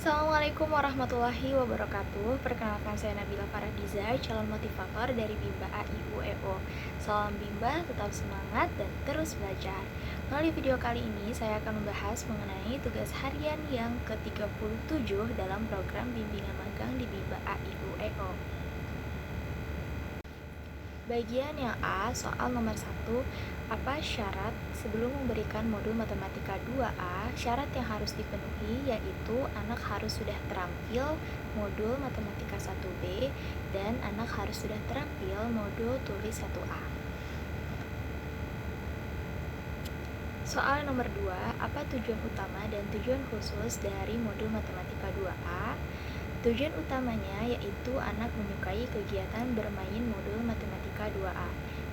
Assalamualaikum warahmatullahi wabarakatuh. Perkenalkan saya Nabila Faradiza, calon motivator dari Bimba AIUEO. Salam Bimba, tetap semangat dan terus belajar. Melalui video kali ini saya akan membahas mengenai tugas harian yang ke-37 dalam program bimbingan magang di Bimba AIUEO. Bagian yang A, soal nomor 1, apa syarat sebelum memberikan modul matematika 2A? Syarat yang harus dipenuhi yaitu anak harus sudah terampil modul matematika 1B dan anak harus sudah terampil modul tulis 1A. Soal nomor 2, apa tujuan utama dan tujuan khusus dari modul matematika 2A? Tujuan utamanya yaitu anak menyukai kegiatan bermain modul matematika 2A.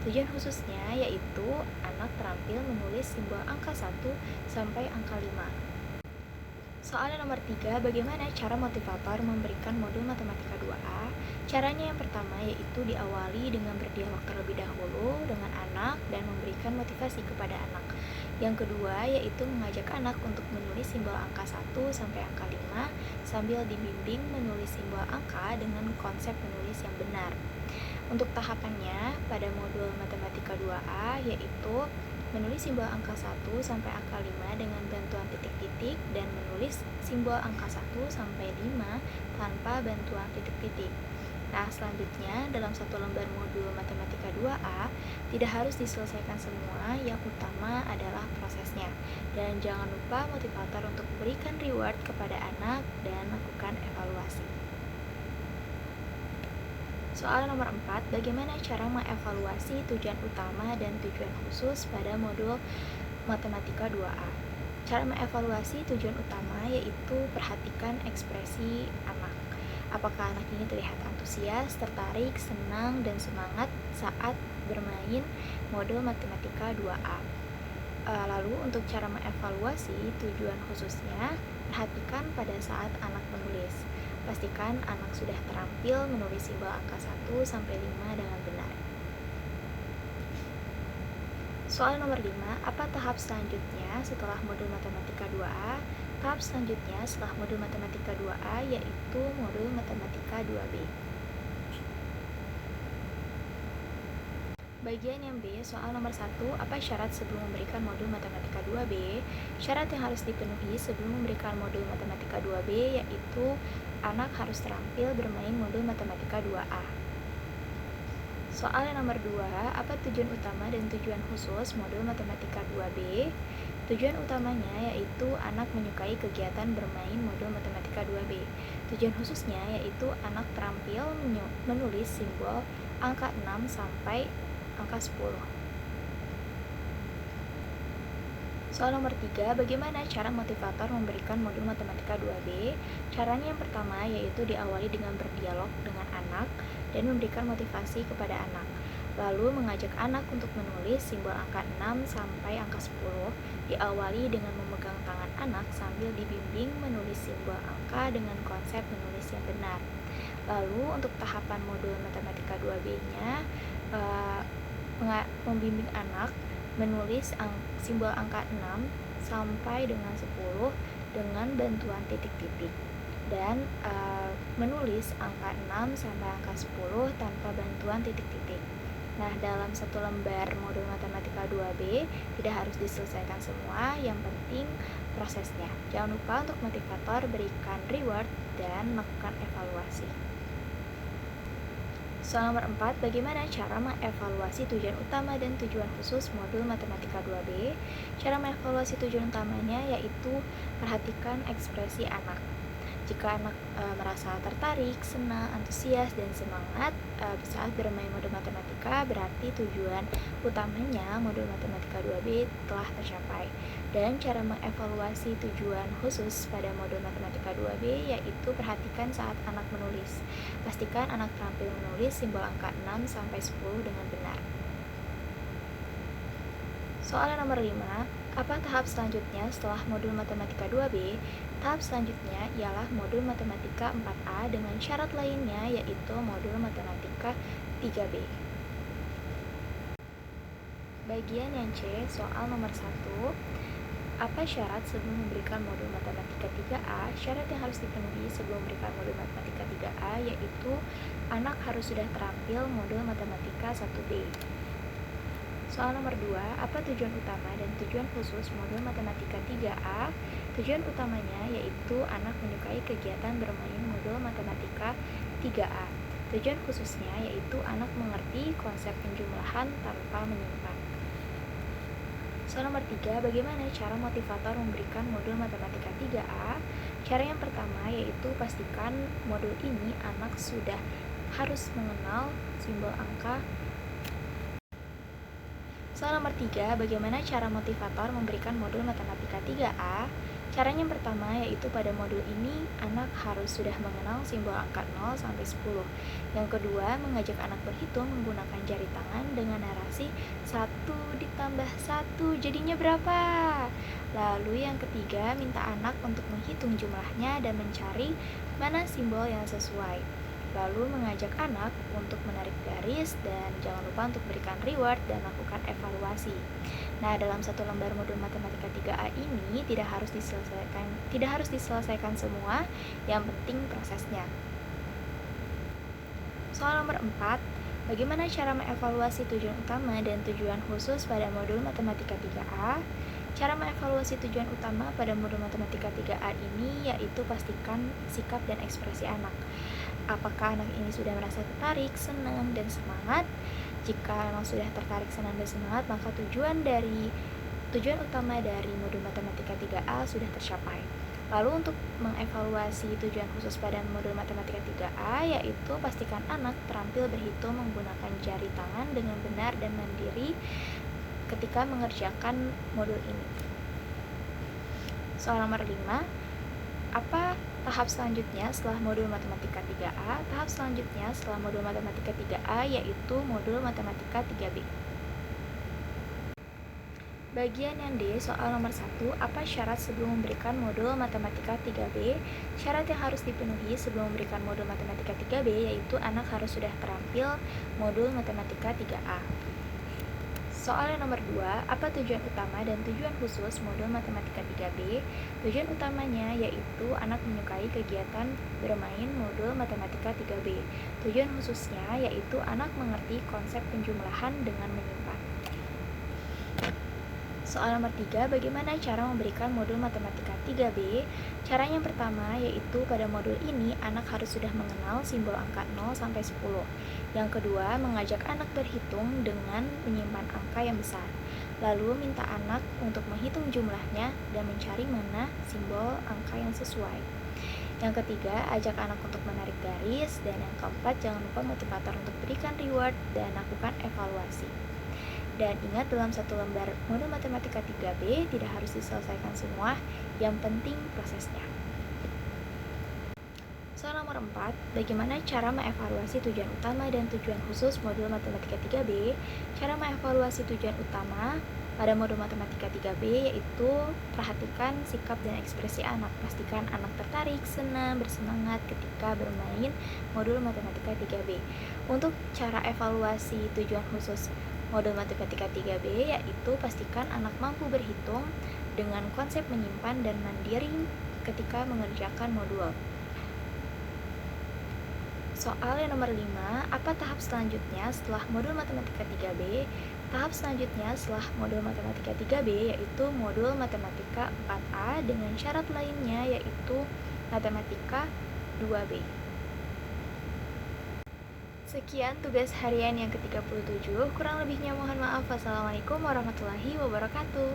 Tujuan khususnya yaitu anak terampil menulis simbol angka 1 sampai angka 5. Soal nomor 3, bagaimana cara motivator memberikan modul matematika 2A? Caranya yang pertama yaitu diawali dengan berdialog terlebih dahulu dengan anak dan memberikan motivasi kepada anak. Yang kedua yaitu mengajak anak untuk menulis simbol angka 1 sampai angka 5 sambil dibimbing menulis simbol angka dengan konsep menulis yang benar. Untuk tahapannya pada modul matematika 2A yaitu menulis simbol angka 1 sampai angka 5 dengan bantuan titik-titik dan menulis simbol angka 1 sampai 5 tanpa bantuan titik-titik. Nah, selanjutnya dalam satu lembar modul matematika 2A tidak harus diselesaikan semua, yang utama adalah prosesnya. Dan jangan lupa motivator untuk memberikan reward kepada anak dan lakukan evaluasi. Soal nomor 4, bagaimana cara mengevaluasi tujuan utama dan tujuan khusus pada modul matematika 2A? Cara mengevaluasi tujuan utama yaitu perhatikan ekspresi anak. Apakah anak ini terlihat antusias, tertarik, senang, dan semangat saat bermain modul matematika 2A? Lalu untuk cara mengevaluasi tujuan khususnya, perhatikan pada saat anak menulis. Pastikan anak sudah terampil menulis simbol angka 1 sampai 5 dengan benar. Soal nomor 5, apa tahap selanjutnya setelah modul matematika 2A? Tahap selanjutnya setelah modul matematika 2A yaitu modul matematika 2B. Bagian yang B, soal nomor 1, apa syarat sebelum memberikan modul matematika 2B? Syarat yang harus dipenuhi sebelum memberikan modul matematika 2B yaitu anak harus terampil bermain modul matematika 2A. Soal yang nomor 2, apa tujuan utama dan tujuan khusus modul matematika 2B? Tujuan utamanya yaitu anak menyukai kegiatan bermain modul matematika 2B. Tujuan khususnya yaitu anak terampil menulis simbol angka 6 sampai angka 10. Soal nomor 3, bagaimana cara motivator memberikan modul matematika 2B? Caranya yang pertama yaitu diawali dengan berdialog dengan anak dan memberikan motivasi kepada anak. Lalu mengajak anak untuk menulis simbol angka 6 sampai angka 10, diawali dengan memegang tangan anak sambil dibimbing menulis simbol angka dengan konsep menulis yang benar. Lalu untuk tahapan modul matematika 2B-nya, membimbing anak menulis simbol angka 6 sampai dengan 10 dengan bantuan titik-titik dan menulis angka 6 sampai angka 10 tanpa bantuan titik-titik. Nah, dalam satu lembar modul matematika 2B tidak harus diselesaikan semua, yang penting prosesnya. Jangan lupa untuk motivator berikan reward dan lakukan evaluasi. Soal nomor 4, bagaimana cara mengevaluasi tujuan utama dan tujuan khusus modul matematika 2B? Cara mengevaluasi tujuan utamanya yaitu perhatikan ekspresi anak. Jika anak merasa tertarik, senang, antusias, dan semangat saat bermain modul matematika, berarti tujuan utamanya modul matematika 2B telah tercapai. Dan cara mengevaluasi tujuan khusus pada modul matematika 2B yaitu perhatikan saat anak menulis. Pastikan anak terampil menulis simbol angka 6 sampai 10 dengan benar. Soal nomor 5, apa tahap selanjutnya setelah modul matematika 2B? Tahap selanjutnya ialah modul matematika 4A dengan syarat lainnya yaitu modul matematika 3B. Bagian yang C, soal nomor 1, Apa syarat sebelum memberikan modul matematika 3A? Syarat yang harus dipenuhi sebelum memberikan modul matematika 3A yaitu anak harus sudah terampil modul matematika 1B. Soal nomor 2, apa tujuan utama dan tujuan khusus modul matematika 3A? Tujuan utamanya yaitu anak menyukai kegiatan bermain modul matematika 3A. Tujuan khususnya yaitu anak mengerti konsep penjumlahan tanpa menyimpan. Soal nomor 3, bagaimana cara motivator memberikan modul matematika 3A? Cara yang pertama yaitu pastikan modul ini anak sudah harus mengenal simbol angka. Soal nomor 3, bagaimana cara motivator memberikan modul matematika 3A? Caranya yang pertama yaitu pada modul ini anak harus sudah mengenal simbol angka 0 sampai 10. Yang kedua, mengajak anak berhitung menggunakan jari tangan dengan narasi 1 ditambah 1 jadinya berapa? Lalu yang ketiga, minta anak untuk menghitung jumlahnya dan mencari mana simbol yang sesuai. Lalu mengajak anak untuk menarik garis dan jangan lupa untuk berikan reward dan lakukan evaluasi. Nah, dalam satu lembar modul matematika 3A ini tidak harus diselesaikan semua, yang penting prosesnya. Soal nomor 4, bagaimana cara mengevaluasi tujuan utama dan tujuan khusus pada modul matematika 3A? Cara mengevaluasi tujuan utama pada modul matematika 3A ini yaitu pastikan sikap dan ekspresi anak. Apakah anak ini sudah merasa tertarik, senang, dan semangat? Jika memang sudah tertarik, senang, dan semangat, maka tujuan utama dari modul matematika 3A sudah tercapai. Lalu untuk mengevaluasi tujuan khusus pada modul matematika 3A yaitu pastikan anak terampil berhitung menggunakan jari tangan dengan benar dan mandiri ketika mengerjakan modul ini. Soal nomor 5, apa tahap selanjutnya setelah modul matematika 3A? Tahap selanjutnya setelah modul matematika 3A yaitu modul matematika 3B. Bagian yang D, soal nomor 1, apa syarat sebelum memberikan modul matematika 3B? Syarat yang harus dipenuhi sebelum memberikan modul matematika 3B yaitu anak harus sudah terampil modul matematika 3A. Soal yang nomor 2, apa tujuan utama dan tujuan khusus modul matematika 3B? Tujuan utamanya yaitu anak menyukai kegiatan bermain modul matematika 3B. Tujuan khususnya yaitu anak mengerti konsep penjumlahan dengan menyimpan. Soal nomor 3, bagaimana cara memberikan modul matematika 3B? Caranya yang pertama yaitu pada modul ini anak harus sudah mengenal simbol angka 0 sampai 10. Yang kedua, mengajak anak berhitung dengan menyimpan angka yang besar. Lalu minta anak untuk menghitung jumlahnya dan mencari mana simbol angka yang sesuai. Yang ketiga, ajak anak untuk menarik garis. Dan yang keempat, jangan lupa motivator untuk berikan reward dan lakukan evaluasi. Dan ingat, dalam satu lembar modul matematika 3B tidak harus diselesaikan semua, yang penting prosesnya. Soal nomor 4, bagaimana cara mengevaluasi tujuan utama dan tujuan khusus modul matematika 3B? Cara mengevaluasi tujuan utama pada modul matematika 3B yaitu perhatikan sikap dan ekspresi anak. Pastikan anak tertarik, senang, bersemangat ketika bermain modul matematika 3B. Untuk cara evaluasi tujuan khusus modul matematika 3B yaitu pastikan anak mampu berhitung dengan konsep menyimpan dan mandiri ketika mengerjakan modul. Soal yang nomor 5, apa tahap selanjutnya setelah modul matematika 3B? Tahap selanjutnya setelah modul matematika 3B yaitu modul matematika 4A dengan syarat lainnya yaitu matematika 2B. Sekian tugas harian yang ke-37, kurang lebihnya mohon maaf. Wassalamualaikum warahmatullahi wabarakatuh.